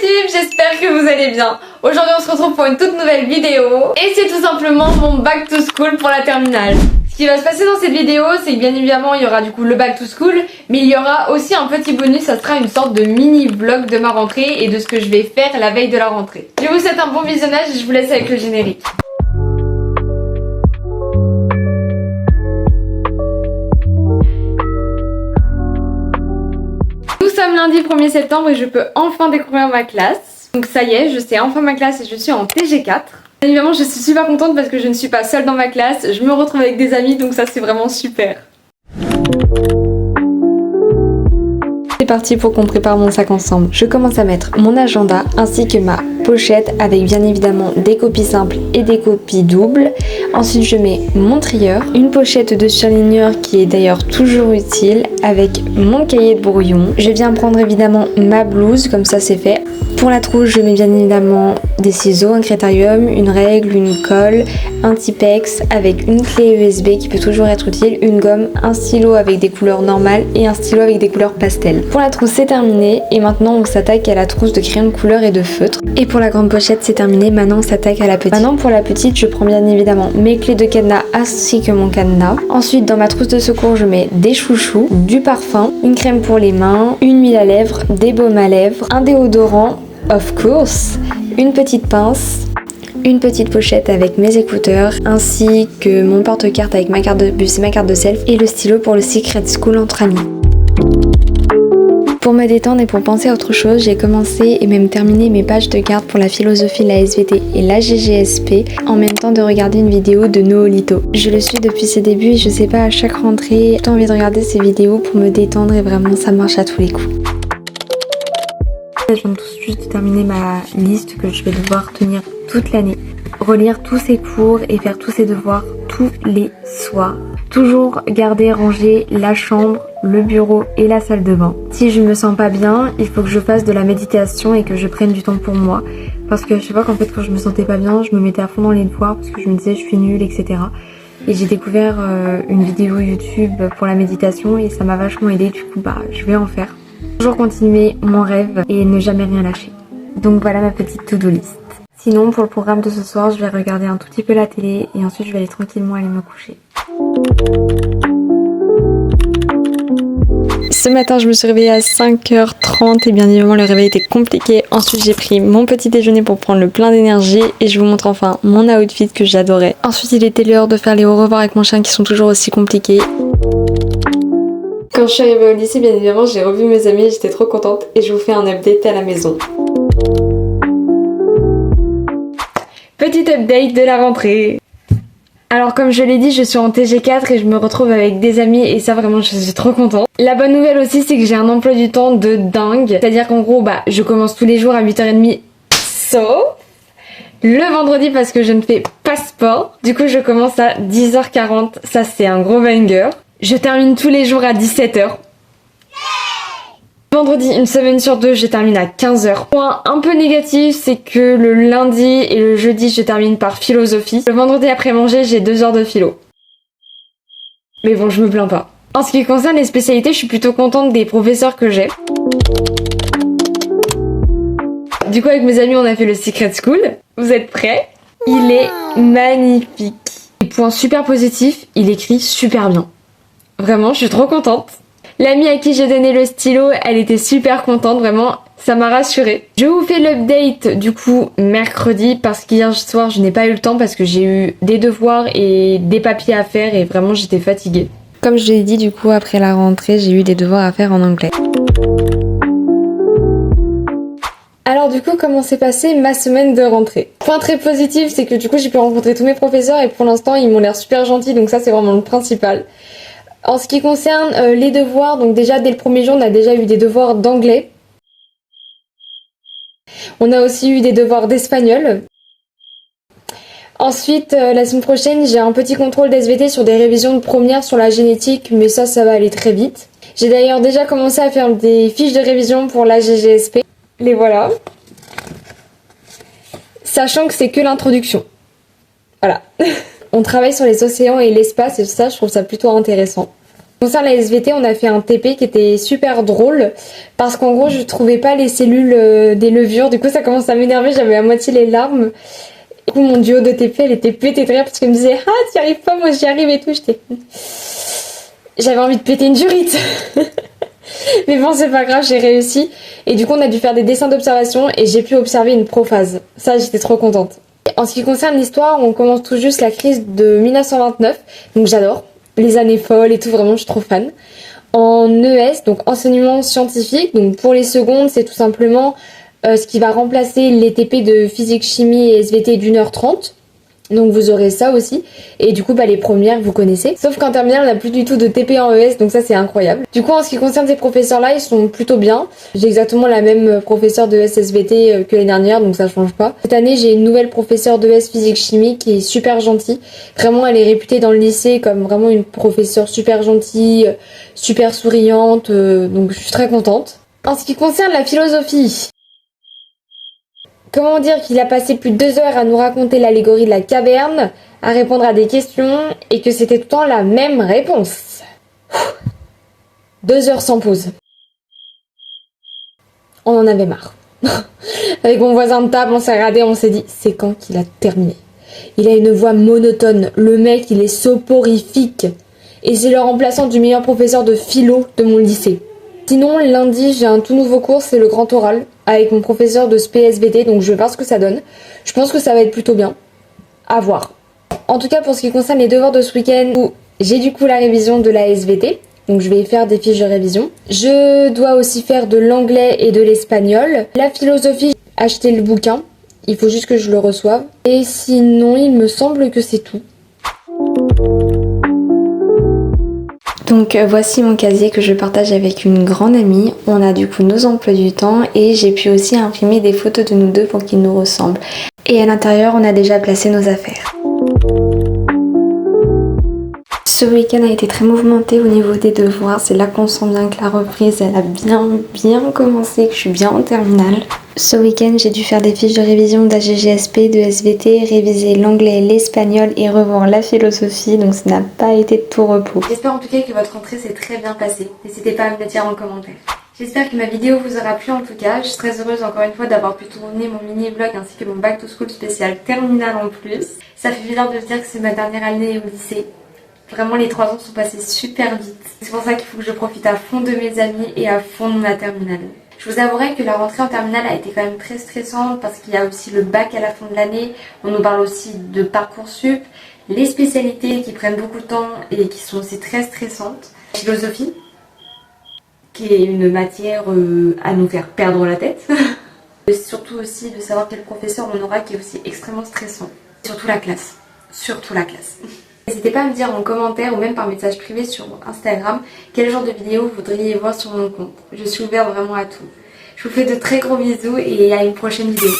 YouTube, j'espère que vous allez bien. Aujourd'hui on se retrouve pour une toute nouvelle vidéo et c'est tout simplement mon back to school pour la terminale. Ce qui va se passer dans cette vidéo, c'est que bien évidemment il y aura du coup le back to school, mais il y aura aussi un petit bonus, ça sera une sorte de mini vlog de ma rentrée et de ce que je vais faire la veille de la rentrée. Je vous souhaite un bon visionnage et je vous laisse avec le générique. Nous sommes lundi 1er septembre et je peux enfin découvrir ma classe. Donc ça y est, je sais enfin ma classe et je suis en TG4. Bien évidemment, je suis super contente parce que je ne suis pas seule dans ma classe. Je me retrouve avec des amis, donc ça c'est vraiment super. C'est parti pour qu'on prépare mon sac ensemble. Je commence à mettre mon agenda ainsi que ma pochette avec bien évidemment des copies simples et des copies doubles. Ensuite je mets mon trieur, une pochette de surligneur qui est d'ailleurs toujours utile avec mon cahier de brouillon. Je viens prendre évidemment ma blouse, comme ça c'est fait. Pour la trousse je mets bien évidemment des ciseaux, un critérium, une règle, une colle, un Tipex avec une clé USB qui peut toujours être utile, une gomme, un stylo avec des couleurs normales et un stylo avec des couleurs pastel. Pour la trousse c'est terminé et maintenant on s'attaque à la trousse de crayon de couleur et de feutre. Et pour la grande pochette c'est terminé, maintenant on s'attaque à la petite. Maintenant pour la petite je prends bien évidemment mes clés de cadenas ainsi que mon cadenas. Ensuite dans ma trousse de secours je mets des chouchous, du parfum, une crème pour les mains, une huile à lèvres, des baumes à lèvres, un déodorant of course, une petite pince, une petite pochette avec mes écouteurs ainsi que mon porte-carte avec ma carte de bus et ma carte de self et le stylo pour le Secret School entre amis. Pour me détendre et pour penser à autre chose, j'ai commencé et même terminé mes pages de garde pour la philosophie, la SVT et la GGSP en même temps de regarder une vidéo de Noolito. Je le suis depuis ses débuts et je sais pas, à chaque rentrée, j'ai envie de regarder ces vidéos pour me détendre et vraiment ça marche à tous les coups. Je viens tout juste de terminer ma liste que je vais devoir tenir toute l'année. Relire tous ces cours et faire tous ces devoirs tous les soirs. Toujours garder rangé la chambre, le bureau et la salle de bain. Si je me sens pas bien, il faut que je fasse de la méditation et que je prenne du temps pour moi. Parce que je sais pas qu'en fait quand je me sentais pas bien, je me mettais à fond dans les devoirs parce que je me disais je suis nulle, etc. Et j'ai découvert une vidéo YouTube pour la méditation et ça m'a vachement aidé. Du coup je vais en faire. Toujours continuer mon rêve et ne jamais rien lâcher. Donc voilà ma petite to-do list. Sinon pour le programme de ce soir, je vais regarder un tout petit peu la télé et ensuite je vais aller tranquillement aller me coucher. Ce matin je me suis réveillée à 5h30 et bien évidemment le réveil était compliqué. Ensuite j'ai pris mon petit déjeuner pour prendre le plein d'énergie et je vous montre enfin mon outfit que j'adorais. Ensuite il était l'heure de faire les au revoir avec mon chien qui sont toujours aussi compliqués. Quand je suis arrivée au lycée, bien évidemment, j'ai revu mes amis et j'étais trop contente et je vous fais un update à la maison. Petit update de la rentrée. Alors comme je l'ai dit, je suis en TG4 et je me retrouve avec des amis et ça vraiment je suis trop contente. La bonne nouvelle aussi c'est que j'ai un emploi du temps de dingue. C'est-à-dire qu'en gros je commence tous les jours à 8h30 sauf le vendredi parce que je ne fais pas sport. Du coup je commence à 10h40, ça c'est un gros banger. Je termine tous les jours à 17h. Vendredi, une semaine sur deux, je termine à 15h. Point un peu négatif, c'est que le lundi et le jeudi, je termine par philosophie. Le vendredi après manger, j'ai 2 heures de philo. Mais bon, je me plains pas. En ce qui concerne les spécialités, je suis plutôt contente des professeurs que j'ai. Du coup, avec mes amis, on a fait le Secret School. Vous êtes prêts? Il est magnifique. Et point super positif, il écrit super bien. Vraiment, je suis trop contente. L'amie à qui j'ai donné le stylo, elle était super contente, vraiment, ça m'a rassurée. Je vous fais l'update du coup mercredi parce qu'hier soir je n'ai pas eu le temps parce que j'ai eu des devoirs et des papiers à faire et vraiment j'étais fatiguée. Comme je l'ai dit du coup après la rentrée, j'ai eu des devoirs à faire en anglais. Alors du coup comment s'est passée ma semaine de rentrée? Point très positif c'est que du coup j'ai pu rencontrer tous mes professeurs et pour l'instant ils m'ont l'air super gentils donc ça c'est vraiment le principal. En ce qui concerne les devoirs, donc déjà dès le premier jour on a déjà eu des devoirs d'anglais. On a aussi eu des devoirs d'espagnol. Ensuite la semaine prochaine j'ai un petit contrôle d'SVT sur des révisions de première sur la génétique mais ça va aller très vite. J'ai d'ailleurs déjà commencé à faire des fiches de révision pour la GGSP. Les voilà. Sachant que c'est que l'introduction. Voilà. On travaille sur les océans et l'espace et ça je trouve ça plutôt intéressant. Concernant la SVT, on a fait un TP qui était super drôle parce qu'en gros je trouvais pas les cellules des levures, du coup ça commence à m'énerver, j'avais à moitié les larmes. Du coup mon duo de TP elle était pétée de rire parce qu'elle me disait ah t'y arrives pas, moi j'y arrive et tout, j'avais envie de péter une durite. Mais bon c'est pas grave, j'ai réussi et du coup on a dû faire des dessins d'observation et j'ai pu observer une prophase, ça j'étais trop contente. En ce qui concerne l'histoire, on commence tout juste la crise de 1929, donc j'adore. Les années folles et tout, vraiment je suis trop fan. En ES, donc enseignement scientifique, donc pour les secondes c'est tout simplement ce qui va remplacer les TP de physique, chimie et SVT d'1h30. Donc vous aurez ça aussi. Et du coup les premières vous connaissez. Sauf qu'en terminale on n'a plus du tout de TP en ES, donc ça c'est incroyable. Du coup en ce qui concerne ces professeurs là, ils sont plutôt bien. J'ai exactement la même professeure de SVT que l'année dernière, donc ça change pas. Cette année j'ai une nouvelle professeure de physique chimie qui est super gentille. Vraiment elle est réputée dans le lycée comme vraiment une professeure super gentille, super souriante, donc je suis très contente. En ce qui concerne la philosophie, comment dire qu'il a passé plus de 2 heures à nous raconter l'allégorie de la caverne, à répondre à des questions, et que c'était tout le temps la même réponse. 2 heures sans pause. On en avait marre. Avec mon voisin de table, on s'est regardé, on s'est dit, c'est quand qu'il a terminé. Il a une voix monotone, le mec il est soporifique. Et c'est le remplaçant du meilleur professeur de philo de mon lycée. Sinon, lundi, j'ai un tout nouveau cours, c'est le grand oral, avec mon professeur de SPSVT, donc je vais voir ce que ça donne. Je pense que ça va être plutôt bien. À voir. En tout cas, pour ce qui concerne les devoirs de ce week-end, j'ai du coup la révision de la SVT, donc je vais faire des fiches de révision. Je dois aussi faire de l'anglais et de l'espagnol. La philosophie, j'ai acheté le bouquin, il faut juste que je le reçoive. Et sinon, il me semble que c'est tout. Donc voici mon casier que je partage avec une grande amie. On a du coup nos emplois du temps et j'ai pu aussi imprimer des photos de nous deux pour qu'ils nous ressemblent. Et à l'intérieur, on a déjà placé nos affaires. Ce week-end a été très mouvementé au niveau des devoirs. C'est là qu'on sent bien que la reprise, elle a bien commencé, que je suis bien en terminale. Ce week-end, j'ai dû faire des fiches de révision d'AGGSP, de SVT, réviser l'anglais, l'espagnol et revoir la philosophie, donc ça n'a pas été de tout repos. J'espère en tout cas que votre rentrée s'est très bien passée. N'hésitez pas à me le dire en commentaire. J'espère que ma vidéo vous aura plu en tout cas. Je suis très heureuse encore une fois d'avoir pu tourner mon mini-vlog ainsi que mon back to school spécial terminal en plus. Ça fait bizarre de se dire que c'est ma dernière année au lycée. Vraiment les 3 ans sont passés super vite. C'est pour ça qu'il faut que je profite à fond de mes amis et à fond de ma terminale. Je vous avouerai que la rentrée en terminale a été quand même très stressante parce qu'il y a aussi le bac à la fin de l'année. On nous parle aussi de Parcoursup, les spécialités qui prennent beaucoup de temps et qui sont aussi très stressantes. La philosophie, qui est une matière à nous faire perdre la tête. Et surtout aussi de savoir quel professeur on aura qui est aussi extrêmement stressant. Surtout la classe. Surtout la classe. N'hésitez pas à me dire en commentaire ou même par message privé sur Instagram quel genre de vidéo vous voudriez voir sur mon compte. Je suis ouverte vraiment à tout. Je vous fais de très gros bisous et à une prochaine vidéo.